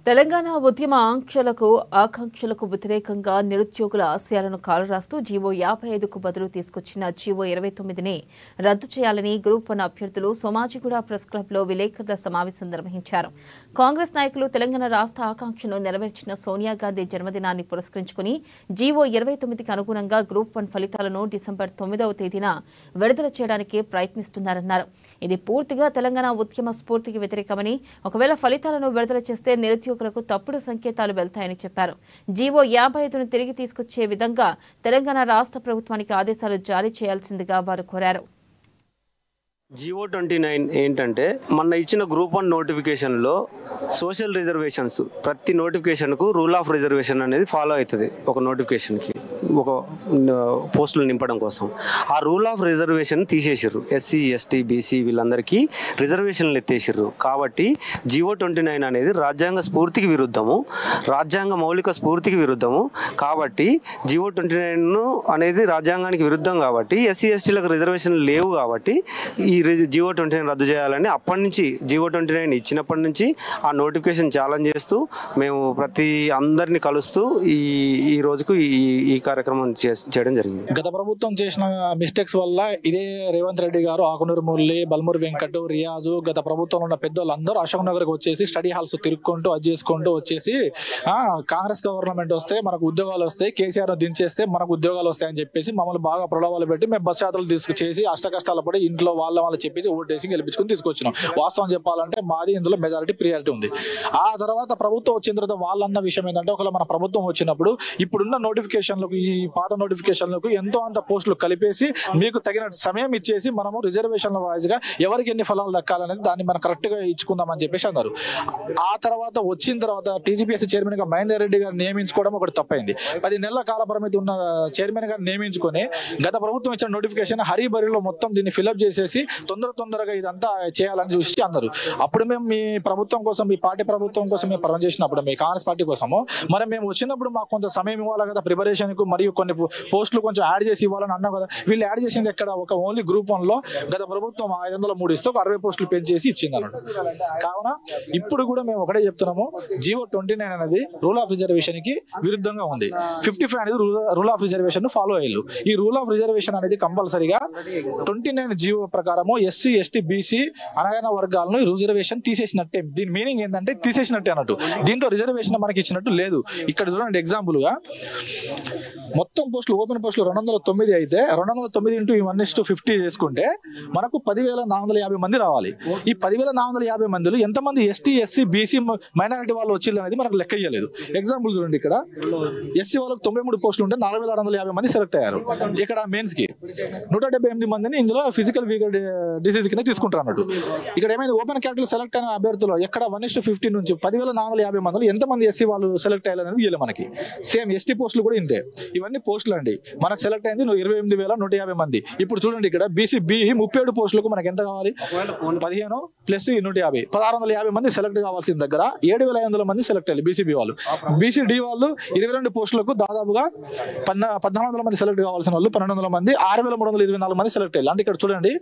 తెలంగాణ ఉద్యమ ఆకాంక్షలకు వ్యతిరేకంగా నిరుద్యోగుల ఆశయాలను కాలరాస్తూ జీవో 55కు బదులు తీసుకొచ్చిన జీవో 29ని రద్దు చేయాలని గ్రూప్ 1 అభ్యర్థులు సోమాజిగూడ ప్రెస్ క్లబ్లో విలేకరుల సమావేశం నిర్వహించారు. కాంగ్రెస్ నాయకులు తెలంగాణ రాష్ట్ర ఆకాంక్షను నెరవేర్చిన సోనియా గాంధీ జన్మదినాన్ని పురస్కరించుకుని జీవో 29కి అనుగుణంగా గ్రూప్ 1 ఫలితాలను డిసెంబర్ 9వ తేదీన విడుదల చేయడానికి ప్రయత్నిస్తున్నారన్నారు. ఇది పూర్తిగా తెలంగాణ ఉద్యమ స్ఫూర్తికి వ్యతిరేకమని, ఒకవేళ ఫలితాలను విడుదల చేస్తే నిరుద్యోగులకు తప్పుడు సంకేతాలు వెళ్తాయని చెప్పారు. జీవో 55ను తిరిగి తీసుకొచ్చే విధంగా తెలంగాణ రాష్ట్ర ప్రభుత్వానికి ఆదేశాలు జారీ చేయాల్సిందిగా వారు కోరారు. జీవో 29 ఏంటంటే మొన్న ఇచ్చిన గ్రూప్ 1 నోటిఫికేషన్లో సోషల్ రిజర్వేషన్స్ ప్రతి నోటిఫికేషన్కు రూల్ ఆఫ్ రిజర్వేషన్ అనేది ఫాలో అవుతుంది. ఒక నోటిఫికేషన్కి ఒక పోస్టులు నింపడం కోసం ఆ రూల్ ఆఫ్ రిజర్వేషన్ తీసేసారు. ఎస్సీ ఎస్టీ బీసీ వీళ్ళందరికీ రిజర్వేషన్లు ఎత్తేసారు. కాబట్టి జీవో 29 అనేది రాజ్యాంగ స్ఫూర్తికి విరుద్ధము, రాజ్యాంగ మౌలిక స్ఫూర్తికి విరుద్ధము. కాబట్టి జీవో 29 అనేది రాజ్యాంగానికి విరుద్ధం. కాబట్టి ఎస్సీ ఎస్టీలకు రిజర్వేషన్లు లేవు. కాబట్టి ఈ జీవో 29 రద్దు చేయాలని అప్పటి నుంచి జీవో 29 ఇచ్చినప్పటి నుంచి ఆ నోటిఫికేషన్ ఛాలెంజ్ చేస్తూ మేము ప్రతి అందరినీ కలుస్తూ ఈ రోజుకు ఈ కార్యక్రమం చేయడం జరిగింది. గత ప్రభుత్వం చేసిన మిస్టేక్స్ వల్ల ఇదే రేవంత్ రెడ్డి గారు, ఆకునూరు మురళి, బల్మూరి వెంకట్, రియాజు, గత ప్రభుత్వంలో ఉన్న పెద్దోళ్ళందరూ అశోక్ నగర్కి వచ్చేసి స్టడీ హాల్స్ తిరుక్కుంటూ అది చేసుకుంటూ వచ్చేసి కాంగ్రెస్ గవర్నమెంట్ వస్తే మనకు ఉద్యోగాలు వస్తాయి, కేసీఆర్ దించేస్తే మనకు ఉద్యోగాలు వస్తాయని చెప్పేసి మమ్మల్ని బాగా ప్రలోభాలు పెట్టి మేము బస్ యాత్రలు తీసుకొచ్చేసి అష్టకష్టాలు పడి ఇంట్లో వాళ్ళ చెప్పేసి ఓటేసి గెలిపించుకుని తీసుకొచ్చినాం. వాస్తవం చెప్పాలంటే మాది ఇందులో మెజారిటీ ప్రియారిటీ ఉంది. ఆ తర్వాత ప్రభుత్వం వచ్చిన తర్వాత వాళ్ళన్న విషయం ఏంటంటే, ఒకవేళ మన ప్రభుత్వం వచ్చినప్పుడు ఇప్పుడున్న నోటిఫికేషన్లకు ఈ పాత నోటిఫికేషన్లకు ఎంతో అంత పోస్టులు కలిపేసి మీకు తగిన సమయం ఇచ్చేసి మనము రిజర్వేషన్ల వాయిస్ గా ఎవరికి ఎన్ని ఫలాలు దక్కాలనేది దాన్ని మనం కరెక్ట్ గా ఇచ్చుకుందామని చెప్పేసి అన్నారు. ఆ తర్వాత వచ్చిన తర్వాత టీజీపీఎస్సీ చైర్మన్ గా మహేందర్ రెడ్డి గారు నియమించుకోవడం ఒకటి తప్పైంది. 10 నెలల కాల పరిమితి ఉన్న చైర్మన్ గారు నియమించుకొని గత ప్రభుత్వం ఇచ్చిన నోటిఫికేషన్ హరిబరిలో మొత్తం దీన్ని ఫిల్అప్ చేసేసి తొందరగా ఇదంతా చేయాలని చూసి అన్నారు. అప్పుడు మేము మీ ప్రభుత్వం కోసం, మీ పార్టీ ప్రభుత్వం కోసం మేము పని చేసినప్పుడు, మీ కాంగ్రెస్ పార్టీ కోసము మరి మేము వచ్చినప్పుడు మాకు కొంత సమయం ఇవ్వాలి కదా ప్రిపరేషన్ కు, మరియు కొన్ని పోస్టులు కొంచెం యాడ్ చేసి ఇవ్వాలని అన్నాం కదా. వీళ్ళు యాడ్ చేసింది ఎక్కడ? ఒక ఓన్లీ గ్రూప్ 1లో గత ప్రభుత్వం 503 ఇస్తే ఒక 60 పోస్టులు పెంచేసి ఇచ్చింది అన్నట్టు. కావున ఇప్పుడు కూడా మేము ఒకటే చెప్తున్నాము, జీవో 29 అనేది రూల్ ఆఫ్ రిజర్వేషన్ కి విరుద్ధంగా ఉంది. 55 అనేది రూల్ ఆఫ్ రిజర్వేషన్ ఫాలో అయ్యారు. ఈ రూల్ ఆఫ్ రిజర్వేషన్ అనేది కంపల్సరీగా 29 జీవో ప్రకారము ఎస్సీ ఎస్టీ బీసీ అనగాన వర్గాలను రిజర్వేషన్ తీసేసినట్టే. దీని మీనింగ్ ఏంటంటే తీసేసినట్టే అన్నట్టు. దీంట్లో రిజర్వేషన్ మనకి ఇచ్చినట్టు లేదు. ఇక్కడ చూడండి, ఎగ్జాంపుల్ గా మొత్తం పోస్టులు, ఓపెన్ పోస్టులు 209 అయితే 209 ఇంటూ 1:50 చేసుకుంటే మనకు 10,450 మంది రావాలి. ఈ 10,450 మందిలో ఎంతమంది ఎస్టీ ఎస్సీ బీసీ మైనారిటీ వాళ్ళు వచ్చింది అనేది మనకు లెక్క ఇయ్యలేదు. ఎగ్జాంపుల్ చూడండి, ఇక్కడ ఎస్సీ వాళ్ళకి 93 పోస్టులు ఉంటే 4,650 మంది సెలెక్ట్ అయ్యారు. ఇక్కడ మెయిన్స్ కి 178 మందిని ఇందులో ఫిజికల్ వీకర్ డిసీజ్ కింద తీసుకుంటారు అన్నట్టు. ఇక్కడ ఏమైంది, ఓపెన్ కేటగిరీ సెలెక్ట్ అయిన అభ్యర్థులు ఎక్కడ 1:50 నుంచి 10,450 మందిలో ఎంతమంది ఎస్సీ వాళ్ళు సెలెక్ట్ అయ్యారు అనేది ఇవ్వాలి మనకి. సేమ్ ఎస్టీ పోస్టులు కూడా ఇంతే. ఇవన్నీ పోస్టులు అండి. మనకు సెలెక్ట్ అయింది 28,150 మంది. ఇప్పుడు చూడండి, ఇక్కడ బీసీ బి 37 పోస్టులకు మనకి ఎంత కావాలి? 15 ప్లస్ 150 1,650 మంది సెలెక్ట్ కావాల్సిన దగ్గర 7,500 మంది సెలెక్ట్ అయ్యారు బీసీబీ వాళ్ళు. బీసీడీ వాళ్ళు 22 పోస్టులకు దాదాపుగా 1,400 మంది సెలెక్ట్ కావాల్సిన వాళ్ళు 1,200 మంది, 6,324 మంది సెలెక్ట్ అయ్యారు. అంటే ఇక్కడ చూడండి,